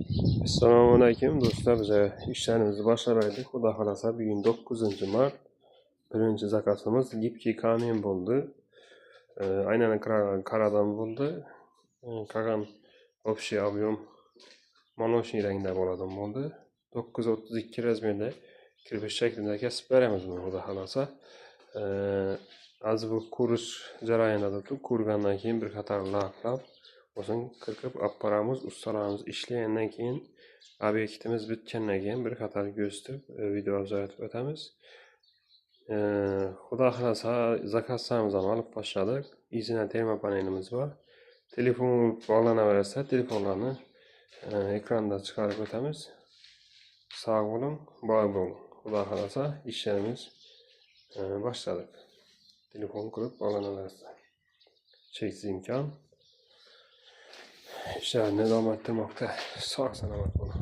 Assalomu alaykum do'stlar, biz ishlarimizni boshladik. Xudo xolasa bugun 9-mart. Birinchi zakasimiz gibkiy kamen bo'ldi. Aynan qaradan bo'ldi. Qolgan общий объем молочный rangda bo'ladigan bo'ldi. 932 razmerda kirpich shaklida kesib beramiz buni xudo xolasa. Az bu ko'rish jarayonida turib, ko'rgandan keyin bir qator laklab o'zin qirqib olib boramiz. Ustalarimiz ishlagandan keyin obyektimiz bitgandan keyin bir qator ko'rsatib video ajratib o'tamiz. Xudo xolasa zakazlarimizni olib boshladik. Izina termo panelimiz bor. Telefon bog'lanaversa, telefonlarni ekranda chiqarib o'tamiz. Sog' bo'ling, boy bo'ling. Xudo xolasa ishlarimiz boshladik. Telefon qilib bog'lanaversa cheksiz imkon ishlarni davom ettirmoqda. Sog' salomat bo'ling.